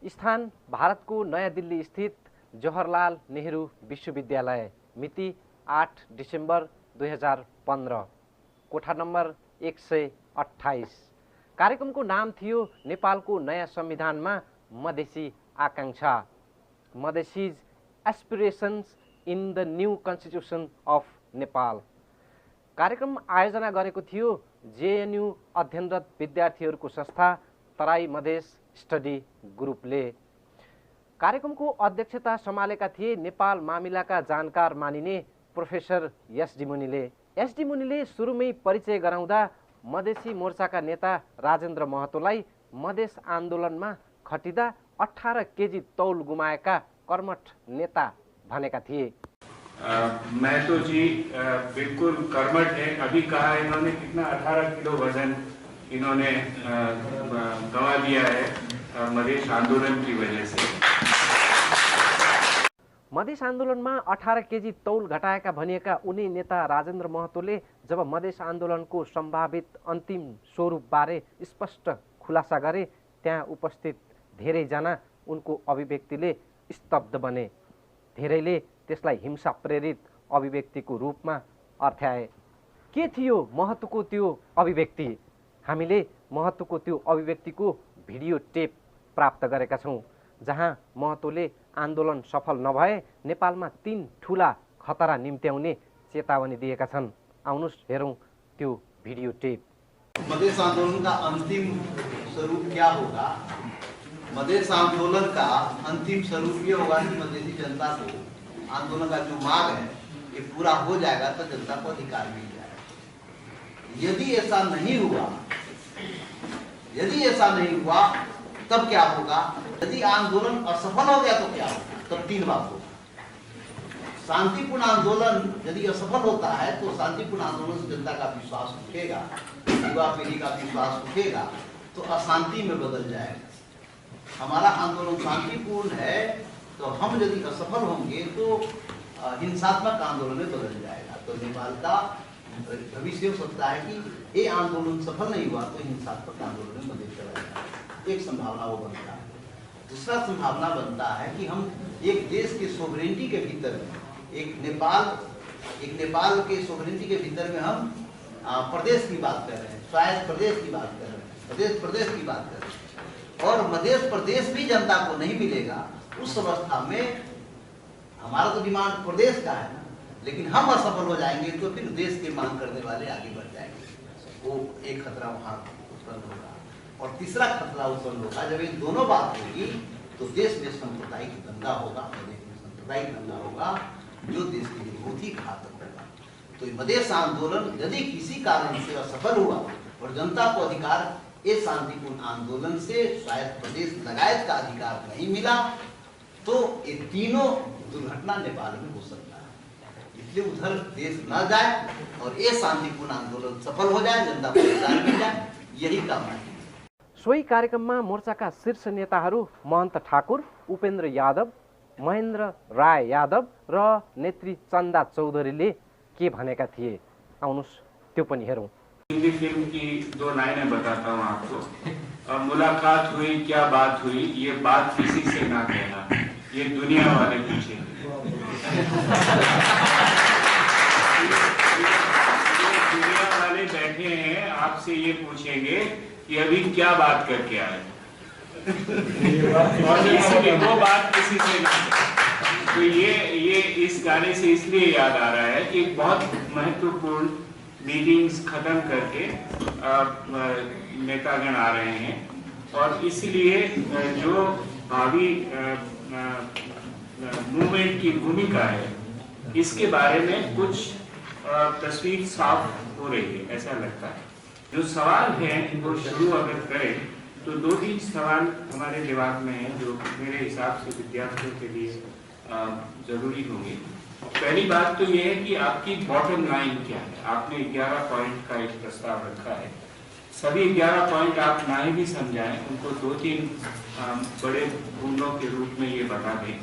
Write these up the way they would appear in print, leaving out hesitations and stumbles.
स्थान भारतको नयाँ दिल्ली स्थित जवाहरलाल नेहरू विश्वविद्यालय, मिति 8 डिसेम्बर 2015, कोठा नम्बर 128। कार्यक्रमको नाम थियो नेपालको नयाँ संविधानमा मधेसी आकांक्षा, Madhesis aspirations in the new constitution of Nepal. कार्यक्रम आयोजना गरेको थियो जेएनयू अध्ययनरत विद्यार्थीहरूको संस्था तराई मधेस स्टडी ग्रुपले। कार्यक्रमको अध्यक्षता सम्हालेका थिए नेपाल मामिलाका जानकार मानिने प्रोफेसर एसडी मुनिले। एसडी मुनिले सुरुमै परिचय गराउँदा मधेसी मोर्चाका नेता राजेन्द्र महतोलाई मधेस आन्दोलनमा खटिँदा 18 केजी तौल गुमाएका कर्मठ नेता भनेका थिए। महतो जी बिल्कुल कर्मठ है। अभी कहा इन्होंने कितना 18 किलो वजन इन्होंने गंवा दिया है मधेश आंदोलन की वजह से। मधेस आन्दोलनमा 18 केजी तौल घटाएका भनिएका उनी नेता राजेन्द्र महतोले जब मधेस आन्दोलनको सम्भावित अन्तिम स्वरूपबारे स्पष्ट खुलासा गरे, त्यहाँ उपस्थित धेरैजना उनको अभिव्यक्तिले स्तब्ध बने। धेरैले त्यसलाई हिंसा प्रेरित अभिव्यक्तिको रूपमा अर्थ्याए। के थियो महतोको त्यो अभिव्यक्ति? हामीले महतोको त्यो अभिव्यक्तिको भिडियो टेप प्राप्त गरेका छौँ, जहाँ महतोले आन्दोलन सफल नभए नेपालमा 3 ठूला खतरा निम्त्याउने चेतावनी दिएका छन्। आउनुस् हेरौँ त्यो भिडियो टेप। मधेस आंदोलन का अंतिम स्वरूप क्या होगा? मधेस आंदोलन का अंतिम स्वरूप ये होगा कि मधेसी जनता को आंदोलन का जो मांग है ये पूरा हो जाएगा तो जनता को अधिकार मिल जाएगा। यदि ऐसा नहीं हुआ तब क्या होगा? यदि आंदोलन असफल हो गया तो क्या होगा? तब 3 बात होगा। शांतिपूर्ण आंदोलन यदि असफल होता है तो शांतिपूर्ण आंदोलन से जनता का विश्वास उठेगा, युवा पीढ़ी का विश्वास उठेगा, तो अशांति में बदल जाएगा। हमारा आंदोलन शांतिपूर्ण है तो हम यदि असफल होंगे तो हिंसात्मक आंदोलन में बदल जाएगा। तो नेपाल का भविष्य हो सकता है कि ये आंदोलन सफल नहीं हुआ तो हिंसात्मक आंदोलन में बदल चला जाएगा। एक संभावना वो बनता है। दूसरा संभावना बनता है कि हम एक देश के सोवरेनिटी के भीतर एक नेपाल के सोवरेनिटी के भीतर में हम प्रदेश की बात कर रहे हैं, स्वायत्त प्रदेश की बात कर रहे हैं, प्रदेश की बात कर रहे हैं, और मध्य प्रदेश भी जनता को नहीं मिलेगा। उस अवस्था में हमारा तो डिमांड प्रदेश का है ना, लेकिन हम असफल हो जाएंगे तो फिर देश की मांग करने वाले आगे बढ़ जाएंगे। वो एक खतरा वहां उत्पन्न होगा। और तीसरा खतरा उत्पन्न होगा जब ये दोनों बात होगी तो देश में सांप्रदायिक दंगा होगा, प्रदेश में सांप्रदायिक दंगा होगा जो देश के लिए बहुत ही घातक होगा। तो मधेश आंदोलन यदि किसी कारण से असफल हुआ और जनता को अधिकार इस शांतिपूर्ण आंदोलन से स्वायत्त प्रदेश लगायत का अधिकार नहीं मिला तो ये तीनों दुर्घटना नेपाल में हो सकता है। इसलिए उधर देश न जाए और ये शांतिपूर्ण आंदोलन सफल हो जाए, जनता को अधिकार मिल जाए, यही कामना है। सोही कार्यक्रममा मोर्चाका शीर्ष नेताहरू महन्त ठाकुर, उपेन्द्र यादव, महेन्द्र राय यादव र नेत्री चन्दा चौधरीले के भनेका थिए? आउनुस् त्यो पनि हेरौँ। हिंदी फिल्म की 2 लाइनें बताता हूँ आपको। मुलाकात हुई, क्या बात हुई, ये बात किसी से ना कहना, ये दुनिया वाले पूछेंगे। दुनिया वाले बैठे हैं, आपसे ये पूछेंगे कि अभी क्या बात करके आए, और इसलिए वो बात किसी से ना। तो ये इस गाने से इसलिए याद आ रहा है कि एक बहुत महत्वपूर्ण मीटिंग्स खत्म करके नेतागण आ रहे हैं और इसलिए जो भावी मूवमेंट की भूमिका है इसके बारे में कुछ तस्वीर साफ हो रही है, ऐसा लगता है। जो सवाल है वो शुरू अगर करें तो 2-3 सवाल हमारे दिमाग में हैं जो मेरे हिसाब से विद्यार्थियों के लिए जरूरी होंगे। पहली बात तो ये है कि आपकी बॉटम लाइन क्या है। आपने 11 पॉइंट का एक प्रस्ताव रखा है। सभी 11 पॉइंट आप ना ही भी समझाएं, उनको 2-3 बड़े गुंडों के रूप में ये बता दें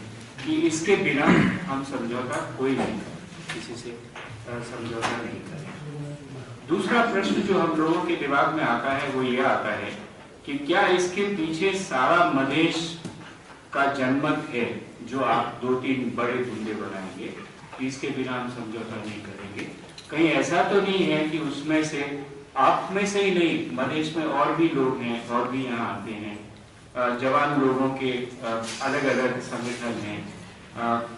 कि इसके बिना हम समझौता कोई नहीं करें, किसी से समझौता नहीं करें। दूसरा प्रश्न जो हम लोगों के दिमाग में आता है वो ये आता है कि क्या इसके पीछे सारा मधेश का जनमत है जो आप 2-3 बड़े मुद्दे बनाएंगे, इसके बिना हम समझौता नहीं करेंगे। कहीं ऐसा तो नहीं है कि उसमें से आप में से ही नहीं, मधेश में और भी लोग हैं और भी यहाँ आते हैं, जवान लोगों के अलग अलग संगठन हैं,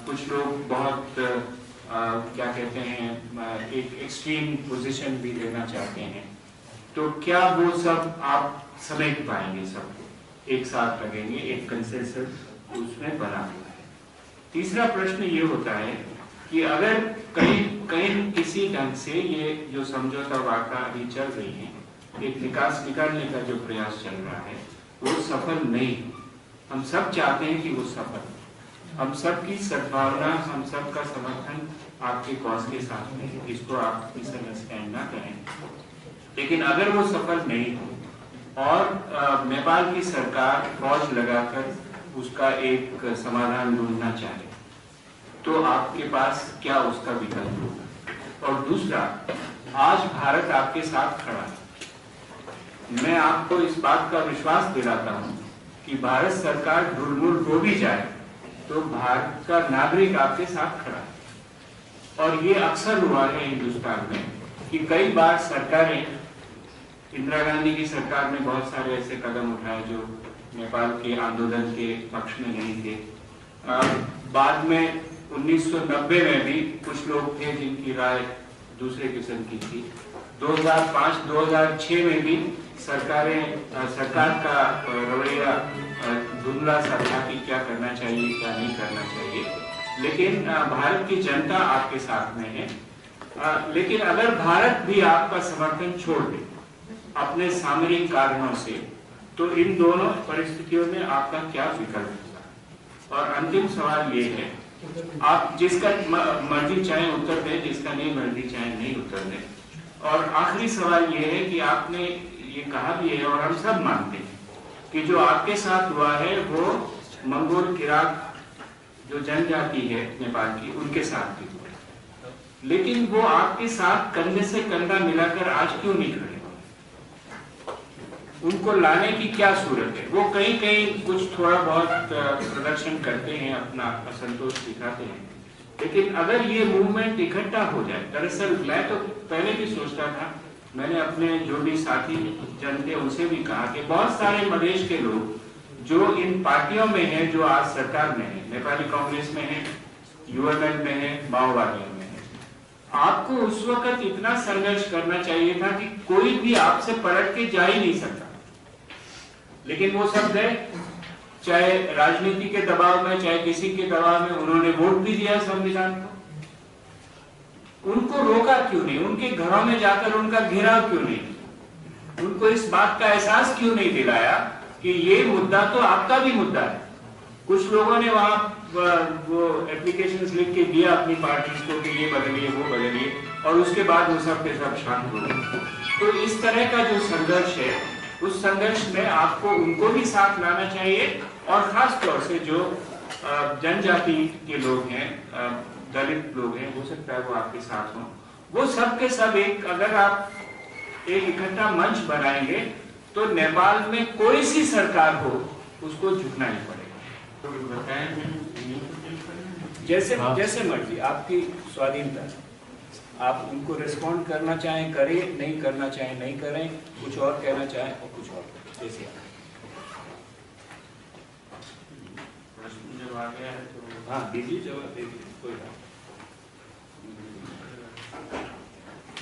कुछ लोग बहुत क्या कहते हैं एक एक्सट्रीम पोजीशन भी लेना चाहते हैं, तो क्या वो सब आप समेट पाएंगे? सबको एक साथ लगेंगे, एक कंसेंसस उसमें बना हुआ है। तीसरा प्रश्न ये होता है कि अगर कहीं किसी ढंग से ये जो समझौता वार्ता अभी चल रही है, एक निकास निकालने का जो प्रयास चल रहा है, वो सफल नहीं हो। हम सब चाहते हैं कि वो सफल हो, हम सब की सद्भावना, हम सब का समर्थन आपके कॉज के साथ में, इसको आप मिसअंडरस्टैंड ना करें। लेकिन अगर वो सफल नहीं हो और नेपाल की सरकार फौज लगाकर उसका एक समाधान ढूंढना चाहे, तो आपके पास क्या उसका विकल्प होगा? और दूसरा, आज भारत आपके साथ खड़ा है। मैं आपको इस बात का विश्वास दिलाता हूं कि भारत सरकार ढुलमुल हो भी जाए तो भारत का नागरिक आपके साथ खड़ा है। और ये अक्सर हुआ है हिंदुस्तान में कि कई बार सरकारें, इंदिरा गांधी की सरकार ने बहुत सारे ऐसे कदम उठाए जो नेपाल के आंदोलन के पक्ष में नहीं थे। बाद में 1990 में भी कुछ लोग थे जिनकी राय दूसरे किस्म की थी। 2005-2006 में भी सरकार का रवैया धुंधला सा था कि क्या करना चाहिए, क्या नहीं करना चाहिए। लेकिन भारत की जनता आपके साथ में है। लेकिन अगर भारत भी आपका समर्थन छोड़ दे अपने सामरिक कारणों से, तो इन दोनों परिस्थितियों में आपका क्या विकल्प होगा? और अंतिम सवाल ये है, आप जिसका मर्जी चाहे उत्तर दें, जिसका नहीं मर्जी चाहे नहीं उत्तर दें। और आखिरी सवाल ये है कि आपने ये कहा भी है और हम सब मानते हैं कि जो आपके साथ हुआ है वो मंगोल किरात जो जनजाति है नेपाल की, उनके साथ भी हुआ। लेकिन वो आपके साथ कंधे से कंधा मिलाकर आज क्यों नहीं खड़े? उनको लाने की क्या सूरत है? वो कहीं कहीं कुछ थोड़ा बहुत प्रदर्शन करते हैं, अपना असंतोष दिखाते हैं, लेकिन अगर ये मूवमेंट इकट्ठा हो जाए, दरअसल मैं तो पहले भी सोचता था, मैंने अपने जो भी साथी जन थे उनसे भी कहा कि बहुत सारे मधेश के लोग जो इन पार्टियों में हैं, जो आज सरकार में है, नेपाली कांग्रेस में है, यूएमएल में है, माओवादियों में है, आपको उस वक्त इतना संघर्ष करना चाहिए था कि कोई भी आपसे पलट के जा ही नहीं सकता। लेकिन वो सब गए, चाहे राजनीति के दबाव में, चाहे किसी के दबाव में, उन्होंने वोट भी दिया संविधान को। उनको रोका क्यों नहीं? उनके घरों में जाकर उनका घेराव क्यों नहीं? उनको इस बात का एहसास क्यों नहीं दिलाया कि ये मुद्दा तो आपका भी मुद्दा है? कुछ लोगों ने वहां वो एप्लीकेशंस लिख के दिया अपनी पार्टीज को कि ये बदलिए, वो बदलिए, और उसके बाद वो सब के सब शांत हो गए। तो इस तरह का जो संघर्ष है, उस संघर्ष में आपको उनको भी साथ लाना चाहिए, और खास तौर से जो जनजाति के लोग हैं, दलित लोग हैं, हो सकता है वो आपके साथ हों। वो सब के सब एक, अगर आप एक इकट्ठा मंच बनाएंगे तो नेपाल में कोई सी सरकार हो उसको झुकना ही पड़ेगा। तो बताएं, जैसे जैसे मर्जी, आपकी स्वाधीनता, आप उनको रिस्पॉन्ड करना चाहें करें, नहीं करना चाहें नहीं करें, कुछ और कहना चाहें और कुछ और, जैसे प्रश्न जब आ गया है तो हाँ दीजिए, जवाब दीजिए, कोई बात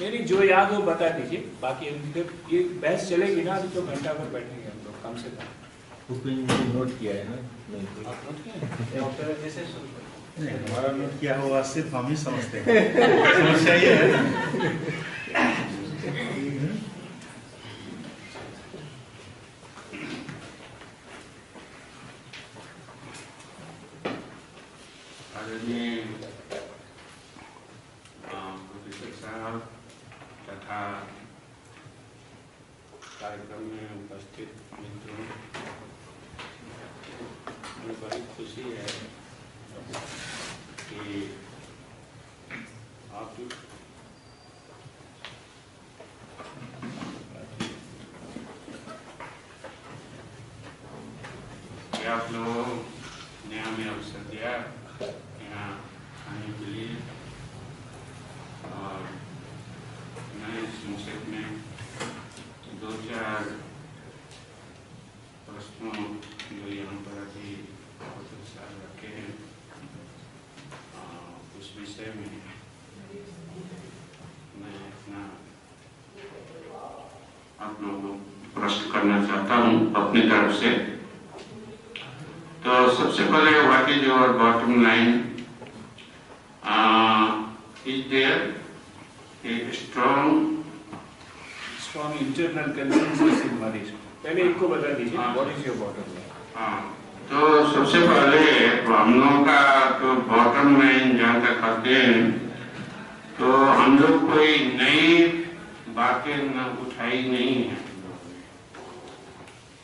नहीं, जो याद हो बता दीजिए। बाकी ये बहस चलेगी ना, अभी तो घंटा भर बैठेंगे हम लोग कम से कम। नोट किया है ना? आप नोट किया जैसे नहीं, हमारा नोट किया हुआ सिर्फ हम ही समझते हैं। समस्या ये है। आदरणीय प्रोफेसर साहब तथा कार्यक्रम में उपस्थित मित्रों, मुझे बड़ी खुशी है कि आप लोग ने हमें अवसर दिया यहाँ आने के लिए। और नए संसद में 2-4 प्रश्नों जो यहाँ पर अभी साल रखे हैं उस विषय में मैं अपना आप लोगों को प्रश्न करना चाहता हूँ अपनी तरफ से। तो सबसे पहले what is your bottom line? Is there a strong internal consensus in Madhesh? पहले इनको बता दीजिए what is your bottom line. हाँ, तो सबसे पहले हम लोगों का तो बॉटम लाइन जहाँ तक आते हैं तो हम लोग कोई नई बातें न उठाई नहीं है।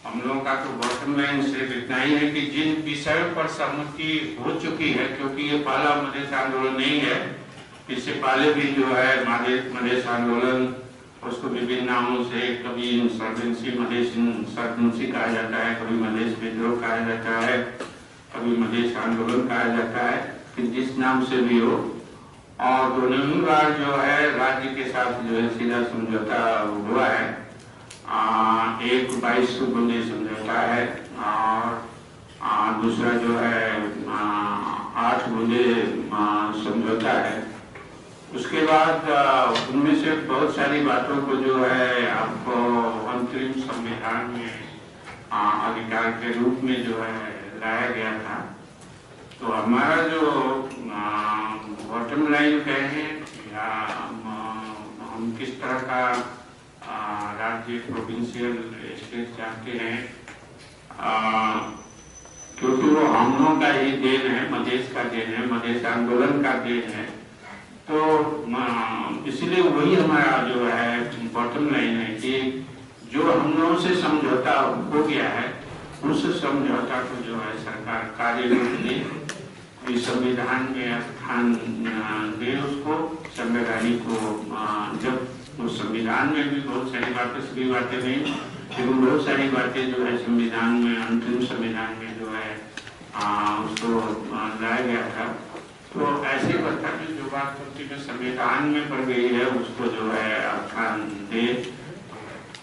हम लोगों का तो बॉटम लाइन सिर्फ इतना ही है कि जिन विषयों पर सहमति हो चुकी है, क्योंकि ये पहला मधेश आंदोलन नहीं है, इससे पहले भी जो है मधेश आंदोलन उसको विभिन्न नामों से, कभी इंसर्जेंसी मधेश इंसर्जेंसी कहा जाता है, कभी मधेश विद्रोह कहा जाता है, कभी मधेश आंदोलन कहा जाता है, कि जिस नाम से भी हो। और दोनों ही बार जो है राज्य के साथ जो है सीधा समझौता हुआ है। एक 22 बूंदे समझौता है और दूसरा जो है 8 बूंदे समझौता है। उसके बाद उनमें से बहुत सारी बातों को जो है आपको अंतरिम संविधान में अधिकार के रूप में जो है लाया गया था। तो हमारा जो बॉटम लाइन कहें या हम किस तरह का राज्य प्रोविंशियल स्टेट चाहते हैं, क्योंकि वो हम लोगों का ही देन है, मधेश का देन है, मधेश आंदोलन का देन है। तो इसलिए वही हमारा जो है बॉटम लाइन है कि जो हम लोगों से समझौता हो गया है उस समझौता को जो है सरकार कार्य रूप दे, संविधान में स्थान दे उसको, संवैधानिक को। जब उस संविधान में भी बहुत सारी बातें, सभी बातें नहीं लेकिन बहुत सारी बातें जो है संविधान में, अंतिम संविधान में जो है उसको लाया गया था। तो ऐसे बता कि जो बात में संविधान में पड़ गई है उसको जो है स्थान दे।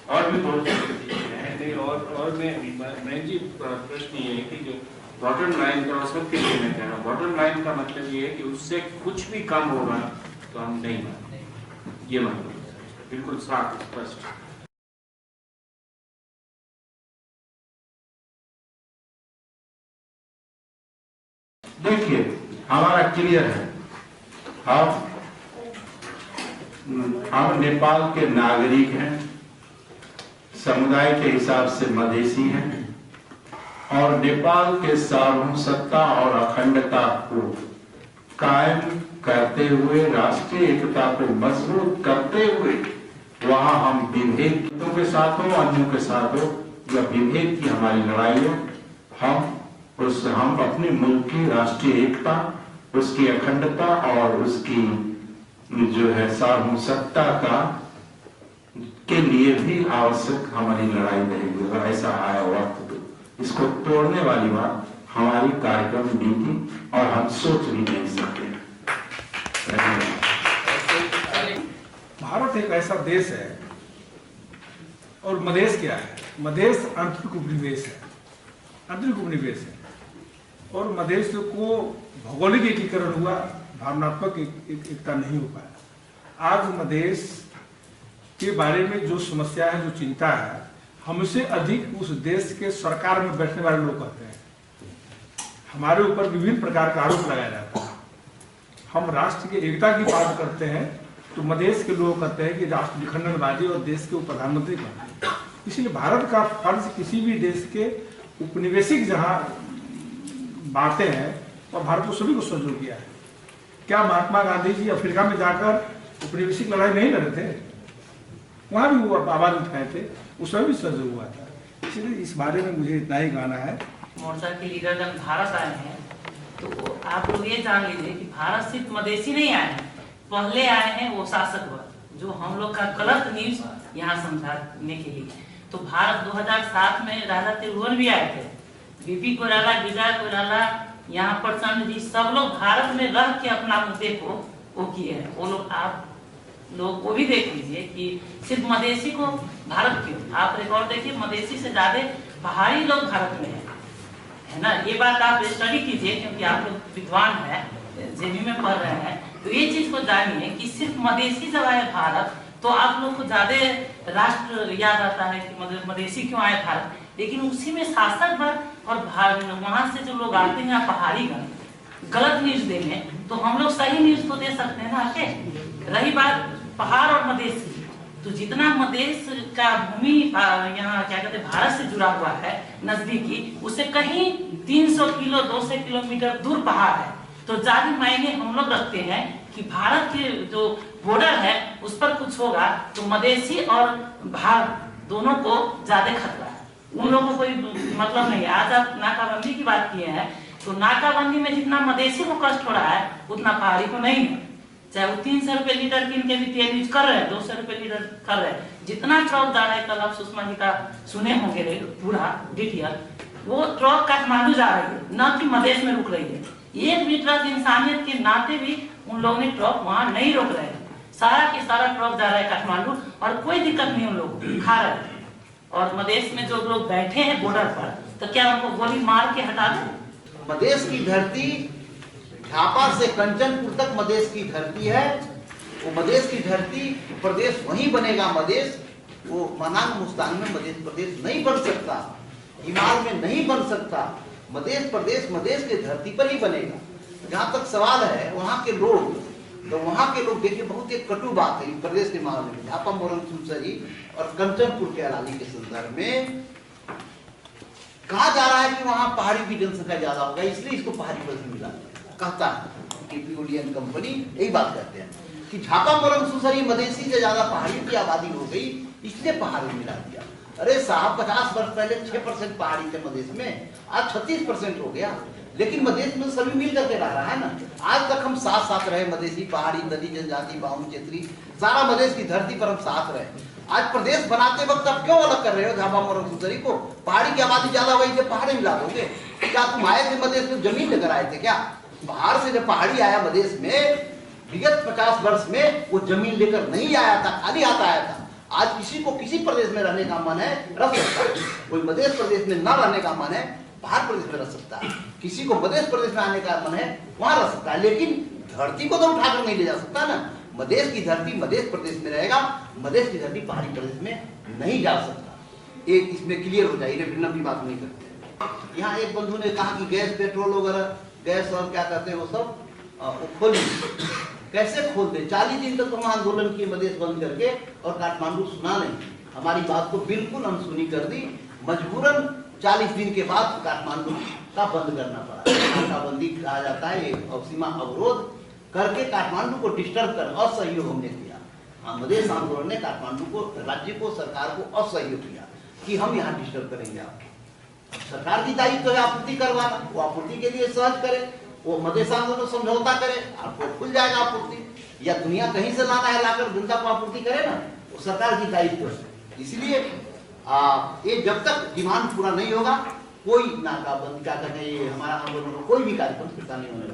और भी बहुत सारी चीजें हैं। और मैं जी प्रश्न ये है कि जो बॉटम लाइन का मतलब क्या कहना चाह रहा हूँ? बॉटम लाइन का मतलब ये है कि उससे कुछ भी कम होगा तो हम नहीं मानते, ये मतलब बिल्कुल साफ स्पष्ट। देखिए हमारा क्लियर है, हम नेपाल के नागरिक हैं, समुदाय के हिसाब से मधेसी हैं और नेपाल के सार्वभौमिकता और अखंडता को कायम करते हुए, राष्ट्रीय एकता को मजबूत करते हुए वहां हम विभेदों के साथ हो, अन्यों के साथ हो, या विभेद की हमारी लड़ाई है, हम अपने मुल्क की राष्ट्रीय एकता, उसकी अखंडता और उसकी जो है सार्वभौमिकता का के लिए भी आवश्यक हमारी लड़ाई रहेगी। अगर ऐसा आया वक्त तो इसको तोड़ने वाली बात हमारी कार्यक्रम नीति और हम सोच भी नहीं सकते। भारत एक ऐसा देश है, और मधेश क्या है? मधेश आंतरिक उपनिवेश है, आंतरिक उपनिवेश है। और मधेश को भौगोलिक एकीकरण हुआ, भावनात्मक एकता नहीं हो पाया। आज मधेश के बारे में जो समस्या है, जो चिंता है, हमसे अधिक उस देश के सरकार में बैठने वाले लोग कहते हैं। हमारे ऊपर विभिन्न प्रकार का आरोप लगाया जाता है। हम राष्ट्र की एकता की बात करते हैं तो मधेश के लोग कहते हैं कि राष्ट्र विखंडनवादी और देश के प्रधानमंत्री कहते हैं। इसलिए भारत का फर्ज किसी भी देश के उपनिवेशिक जहां बातें हैं और भारत को सभी को सहयोग किया है। क्या महात्मा गांधी जी अफ्रीका में जाकर उपनिवेशिक लड़ाई नहीं लड़े थे? वहां भी वो आवाज उठाए थे, उसमें भी सहयोग हुआ था। इसलिए इस बारे में मुझे इतना ही कहना है। मोर्चा के लीडर जब भारत आए हैं तो आप लोग ये जान लीजिए कि भारत सिर्फ मधेसी नहीं आए हैं, पहले आए हैं वो शासक वर्ग, जो हम लोग का गलत न्यूज यहाँ समझाने के लिए। तो भारत 2007 में राजा त्रिभुवन भी आए थे, बीपी कोइराला, विजय कोइराला, यहाँ प्रचंड जी, सब लोग भारत में रह के अपना मुद्दे को वो किए हैं। वो लोग, आप लोग वो भी देख लीजिए कि सिर्फ मधेसी को भारत क्यों, आप रिकॉर्ड देखिए, मधेसी से ज्यादा पहाड़ी लोग भारत में है ना। ये बात आप स्टडी कीजिए, क्योंकि आप लोग विद्वान है, जेबी में पढ़ रहे हैं, तो ये चीज को जानिए कि सिर्फ मधेसी जब आए भारत तो आप लोग को ज्यादा राष्ट्र याद आता है कि मधेसी क्यों आए भारत, लेकिन उसी में शासक वर्ग और वहां से जो लोग आते हैं पहाड़ीगण गलत न्यूज देने, तो हम लोग सही न्यूज तो दे सकते हैं ना आके। रही बात पहाड़ और मधेसी, तो जितना मधेश का भूमि यहाँ क्या कहते हैं भारत से जुड़ा हुआ है नजदीकी, उससे कहीं 300 किलो 200 किलोमीटर दूर पहाड़ है, तो ज्यादा मायने हम लोग रखते हैं कि भारत के जो बॉर्डर है उस पर कुछ होगा तो मधेसी और भारत दोनों को ज्यादा खतरा है, उन लोगों को कोई मतलब नहीं है। आज आप नाकाबंदी की बात किए हैं, तो नाकाबंदी में जितना मधेसी को कष्ट हो रहा है उतना पहाड़ी को नहीं है। चाहे वो 300 रुपए लीटर किन के भी तेल यूज कर रहे हैं, 200 रुपए लीटर कर रहे हैं, जितना ट्रक जा रहा है, कल आप सुषमा जी का सुने होंगे पूरा डिटेल, वो ट्रक काठमांडू जा रही है, न कि मधेश में रुक रही है। एक भी ट्रक इंसानियत के नाते भी उन लोगों ने ट्रक वहां नहीं रोक रहे हैं, सारा के सारा ट्रक जा रहा है काठमांडू और कोई दिक्कत नहीं उन लोगों को, खा रहे हैं। और मधेश में जो लोग बैठे हैं बॉर्डर पर, तो क्या उनको गोली मार के हटा दें? मधेश की धरती झापा से कंचनपुर तक मधेश की धरती है। वो मधेश की धरती प्रदेश वहीं बनेगा। मधेश वो मनांग मुस्तांग में मधेश प्रदेश नहीं बन सकता, हिमाल में नहीं बन सकता। मधेश प्रदेश मधेश की धरती पर ही बनेगा। जहाँ तक सवाल है वहाँ के लोग, तो वहाँ के लोग देखिए बहुत एक कटु बात है प्रदेश के मामले में, झापा मोरंग सुनसरी और कंचनपुर के अराली के संदर्भ में कहा जा रहा है कि वहाँ पहाड़ी की जनसंख्या ज्यादा होगा, इसलिए इसको पहाड़ी वर्ग मिला कहता है केपीओलियन कंपनी। यही बात कहते हैं कि झापा मोरंग सुनसरी मधेसी से ज्यादा पहाड़ी की आबादी हो गई, इसलिए पहाड़ी मिला दिया। अरे साहब 50 वर्ष पहले 6% पहाड़ी थे मधेश में, आज 36% हो गया। लेकिन मधेश में सभी मिल करके रह रहा है ना। आज तक हम साथ साथ रहे, मधेसी, पहाड़ी, दलित, जनजाति, बाहुन, क्षेत्री, सारा मधेश की धरती पर हम साथ रहे। आज प्रदेश बनाते वक्त आप क्यों अलग कर रहे हो झापा मोरंग सुनसरी को? पहाड़ी की आबादी ज्यादा हुई थे, पहाड़ी मिला दोगे क्या? तुम आए थे मधेश में जमीन लेकर आए थे क्या? बाहर से जब पहाड़ी आया मधेश में, विगत 50 वर्ष में वो जमीन लेकर नहीं आया था, खाली हाथ आया था। आज किसी को किसी प्रदेश में रहने का मन है, रह सकता है। कोई मध्य प्रदेश में न रहने का मन है, बाहर प्रदेश में रह सकता है। किसी को मध्य प्रदेश में आने का मन है, वहां रह सकता है। लेकिन धरती को तो उठाकर नहीं ले जा सकता ना। मधेश की धरती मध्य प्रदेश में रहेगा, मधेश की धरती पहाड़ी प्रदेश में नहीं जा सकता। एक इसमें क्लियर हो जाए, भिन्न की बात नहीं करते। यहाँ एक बंधु ने कहा कि गैस, पेट्रोल वगैरह, गैस और क्या कहते हैं वो सब खोल, कैसे खोल दे? 40 दिन तक तो हम आंदोलन किए मधेश बंद करके, और काठमांडू सुना नहीं, हमारी बात को बिल्कुल अनसुनी कर दी। मजबूरन 40 दिन के बाद काठमांडू का बंद करना पड़ा। नाकाबंदी कहा जाता है, सीमा अवरोध करके काठमांडू को डिस्टर्ब कर असहयोग हमने किया। हाँ, मधेश आंदोलन ने काठमांडू को, राज्य को, सरकार को असहयोग किया कि हम यहाँ डिस्टर्ब करेंगे आपको। सरकार की दायित्व है आपूर्ति करवाना, वो आपूर्ति के लिए सहज करे, वो मधेश आंदोलन समझौता करे, आपको खुल जाएगा आपूर्ति। या दुनिया कहीं से लाना है, लाकर जनता को आपूर्ति करे ना, वो सरकार की दायित्व है। इसलिए ये जब तक डिमांड पूरा नहीं होगा, कोई नाकाबंदी क्या कहते हैं, ये हमारा आंदोलन कोई भी कार्यक्रम फिरता नहीं होने